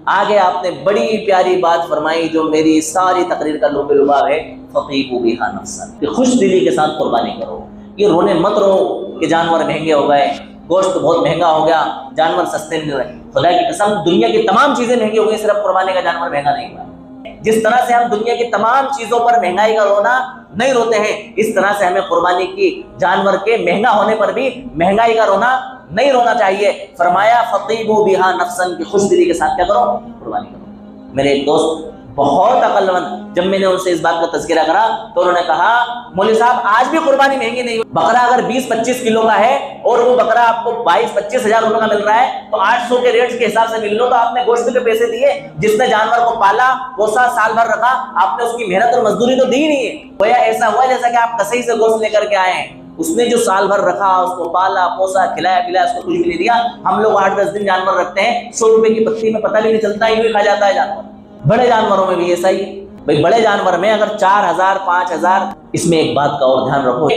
آگے آپ نے بڑی پیاری بات فرمائی جو میری ساری تقریر کا لب لباب ہے، فَطِيبُوا بِهَا نَفْسًا، کہ خوش دلی کے ساتھ قربانی کرو۔ یہ رونے مت رہو کہ جانور مہنگے ہو گئے، گوشت بہت مہنگا ہو گیا، جانور سستے مل رہے۔ خدا کی قسم دنیا کی تمام چیزیں مہنگی ہو گئی، صرف قربانی کا جانور مہنگا نہیں ہوا۔ جس طرح سے ہم دنیا کی تمام چیزوں پر مہنگائی کا رونا نہیں روتے ہیں، اس طرح سے ہمیں قربانی کی جانور کے مہنگا ہونے پر بھی مہنگائی کا رونا نہیں رونا چاہیے۔ فرمایا فَطِيبُوا بِهَا نَفْسًا، کہ خوش دلی کے ساتھ کیا کرو؟ قربانی کرو۔ میرے ایک دوست بہت عقل مند، جب میں نے ان سے اس بات کا تذکرہ کرا تو انہوں نے کہا مولوی صاحب آج بھی قربانی مہنگی نہیں ہوئی، بکرا اگر 20-25 کلو کا ہے اور وہ بکرا آپ کو 22-25 ہزار روپے کا مل رہا ہے تو 800 کے ریٹ کے حساب سے مل لو، تو آپ نے گوشت کے پیسے دیے، جس نے جانور کو پالا پوسا سال بھر رکھا، آپ نے اس کی محنت اور مزدوری تو دی ہی نہیں ہے۔ گویا ایسا ہوا جیسا کہ آپ کسائی سے گوشت لے کر کے آئے ہیں، اس نے جو سال بھر رکھا، اس کو پالا پوسا کھلایا پلایا، اس کو کچھ بھی نہیں دیا۔ ہم لوگ 8-10 دن جانور رکھتے ہیں، 100 روپے کی پتی میں پتہ بھی نہیں چلتا، یوں ہی کھا جاتا ہے جانور۔ بڑے جانوروں میں بھی ایسا ہی بھائی، بڑے جانور میں اگر 4000 5000، اس میں ایک بات کا اور دھیان رکھو،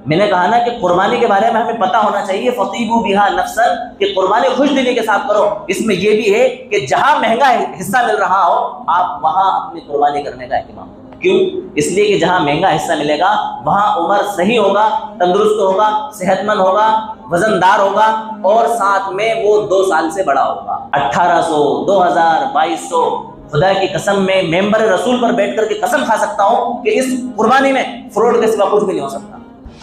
میں نے کہا نا کہ قربانی کے بارے میں ہمیں پتہ ہونا چاہیے، فَطِيبُوا بِهَا نَفْسًا، کہ قربانی خوش دلی کے ساتھ کرو۔ اس میں یہ بھی ہے کہ جہاں مہنگا حصہ مل رہا ہو آپ وہاں اپنی قربانی کرنے کا اہتمام کرو۔ کیوں؟ اس لیے کہ جہاں مہنگا حصہ ملے گا وہاں عمر صحیح ہوگا، تندرست ہوگا، صحت مند ہوگا، وزن دار ہوگا، اور ساتھ میں وہ 2 سال سے بڑا ہوگا۔ 1800 2000 2200، خدا کی قسم میں ممبر رسول پر بیٹھ کر کے قسم کھا سکتا ہوں کہ اس قربانی میں فروڈ کے سوا کچھ بھی نہیں ہو سکتا۔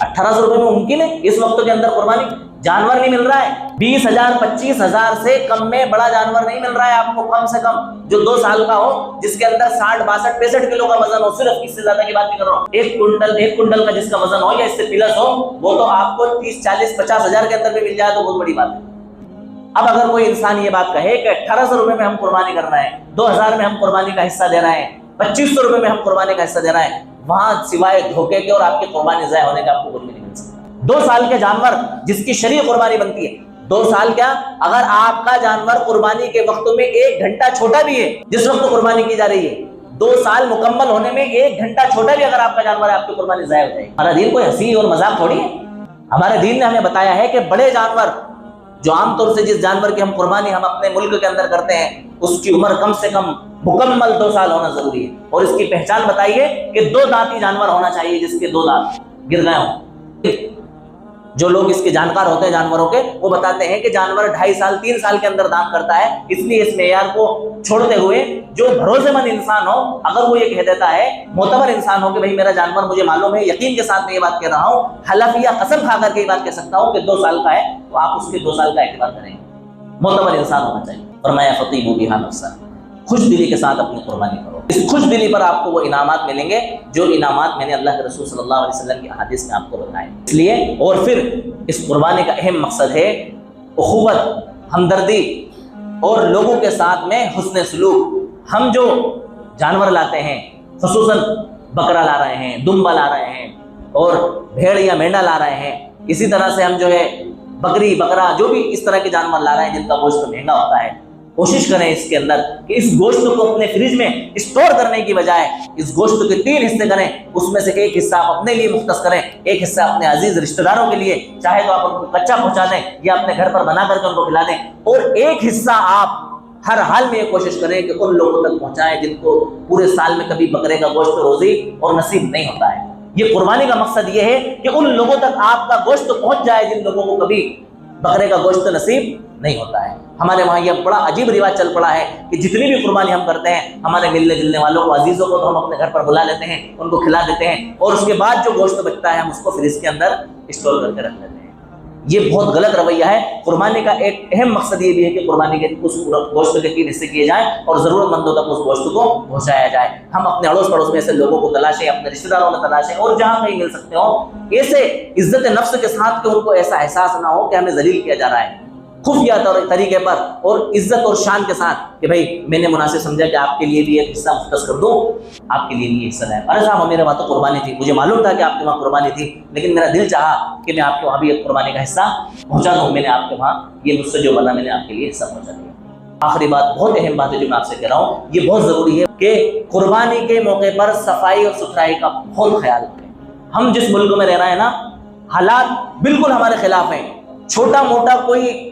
1800 روپے میں ممکن ہے اس وقت کے اندر قربانی جانور نہیں مل رہا ہے، 20,000 25,000 سے کم میں بڑا جانور نہیں مل رہا ہے آپ کو، کم سے کم جو 2 سال کا ہو، جس کے اندر 60 62 65 کلو کا وزن ہو، صرف اس سے زیادہ کی بات نہیں کر رہا ہوں، 1 کنٹل کا جس کا وزن ہو یا اس سے پلس ہو، وہ تو آپ کو 30 40 50 ہزار کے اندر بھی مل جائے تو بہت بڑی بات ہے۔ اب اگر کوئی انسان یہ بات کہے کہ 1800 روپے میں ہم قربانی کر رہے ہیں، 2000 میں ہم قربانی کا حصہ دے رہے ہیں، 2500 روپے میں ہم قربانی کا حصہ دے رہے ہیں، وہاں سوائے دھوکے کے اور آپ کی قربانی ضائع ہونے کا آپ کو کچھ بھی نہیں مل سکتا۔ 2 سال کے جانور جس کی شرعی قربانی بنتی ہے، 2 سال کیا، اگر آپ کا جانور قربانی کے وقت میں 1 گھنٹہ چھوٹا بھی ہے جس وقت قربانی کی جا رہی ہے، 2 سال مکمل ہونے میں 1 گھنٹہ چھوٹا بھی اگر آپ کا جانور ہے، آپ کی قربانی ضائع ہو جائے گی۔ ہمارا دین کوئی ہنسی اور مذاق تھوڑی ہے، ہمارے دین نے ہمیں بتایا ہے کہ بڑے جانور جو عام طور سے جس جانور کی ہم قربانی ہم اپنے ملک کے اندر کرتے ہیں، اس کی عمر کم سے کم مکمل 2 سال ہونا ضروری ہے، اور اس کی پہچان بتائیے کہ 2 دانتی جانور ہونا چاہیے جس کے 2 دانت گر گئے ہوں۔ جو لوگ اس کے جانکار ہوتے ہیں جانوروں کے، وہ بتاتے ہیں کہ جانور 2.5 سال 3 سال کے اندر دانت کرتا ہے، اس لیے اس معیار کو چھوڑتے ہوئے جو بھروسے مند انسان ہو، اگر وہ یہ کہہ دیتا ہے، معتبر انسان ہو کہ بھائی میرا جانور مجھے معلوم ہے، یقین کے ساتھ میں یہ بات کہہ رہا ہوں، حلف یا قسم کھا کر کے یہ بات کہہ سکتا ہوں کہ 2 سال کا ہے، تو آپ اس کے 2 سال کا اعتبار کریں گے، معتبر انسان ہونا چاہیے۔ فرمایا فَطِيبُوا بِهَا نَفْسًا، خوش دلی کے ساتھ اپنی قربانی کرو، اس خوش دلی پر آپ کو وہ انعامات ملیں گے جو انعامات میں نے اللہ کے رسول صلی اللہ علیہ وسلم کی احادیث میں آپ کو بتائے۔ اس لیے اور پھر اس قربانی کا اہم مقصد ہے اخوت، ہمدردی اور لوگوں کے ساتھ میں حسن سلوک۔ ہم جو جانور لاتے ہیں، خصوصاً بکرا لا رہے ہیں، دمبا لا رہے ہیں، اور بھیڑ یا مینڈا لا رہے ہیں، اسی طرح سے ہم جو ہے بکری بکرا جو بھی اس طرح کے جانور لا رہے ہیں جن کا گوشت مہنگا ہوتا ہے، کوشش کریں اس کے اندر کہ اس گوشت کو اپنے فریج میں اسٹور کرنے کی بجائے اس گوشت کے 3 حصے کریں، اس میں سے 1 حصہ آپ اپنے لیے مختص کریں، 1 حصہ اپنے عزیز رشتہ داروں کے لیے، چاہے تو آپ ان کو کچا پہنچا دیں یا اپنے گھر پر بنا کر کے ان کو کھلا دیں، اور 1 حصہ آپ ہر حال میں یہ کوشش کریں کہ ان لوگوں تک پہنچائیں جن کو پورے سال میں کبھی بکرے کا گوشت روزی اور نصیب نہیں ہوتا ہے۔ یہ قربانی کا مقصد یہ ہے کہ ان لوگوں تک آپ کا گوشت پہنچ جائے جن لوگوں کو کبھی بکرے کا گوشت نصیب نہیں ہوتا ہے۔ ہمارے وہاں یہ بڑا عجیب رواج چل پڑا ہے کہ جتنی بھی قربانی ہم کرتے ہیں، ہمارے ملنے جلنے والوں کو، عزیزوں کو تو ہم اپنے گھر پر بلا لیتے ہیں، ان کو کھلا دیتے ہیں، اور اس کے بعد جو گوشت بچتا ہے ہم اس کو فریج کے اندر اسٹور کر کے رکھ لیتے ہیں۔ یہ بہت غلط رویہ ہے۔ قربانی کا ایک اہم مقصد یہ بھی ہے کہ قربانی کے اس گوشت کے 3 حصے کیے جائیں اور ضرورت مندوں تک اس گوشت کو پہنچایا جائے۔ ہم اپنے اڑوس پڑوس میں ایسے لوگوں کو تلاشیں، اپنے رشتہ داروں میں تلاشیں، اور جہاں کہیں مل سکتے ہوں ایسے عزت نفس کے ساتھ کہ ان کو ایسا احساس نہ ہو کہ ہمیں ذلیل کیا جا رہا ہے، خفیہ طریقے پر اور عزت اور شان کے ساتھ کہ بھائی میں نے مناسب سمجھا کہ آپ کے لیے بھی 1 حصہ مختص کر دوں، آپ کے لیے بھی 1 حصہ ہے۔ ارے صاحب میرے وہاں تو قربانی تھی، مجھے معلوم تھا کہ آپ کے وہاں قربانی تھی، لیکن میرا دل چاہا کہ میں آپ کے وہاں بھی 1 قربانی کا حصہ پہنچا دوں، میں نے آپ کے وہاں یہ مجھ سے جو بنا میں نے آپ کے لیے حصہ پہنچا دیا۔ آخری بات، بہت اہم بات ہے جو میں آپ سے کہہ رہا ہوں، یہ بہت ضروری ہے کہ قربانی کے موقع پر صفائی اور ستھرائی کا بہت خیال رکھیں۔ ہم جس ملک میں رہ رہے ہیں نا، حالات بالکل ہمارے خلاف ہیں، چھوٹا موٹا کوئی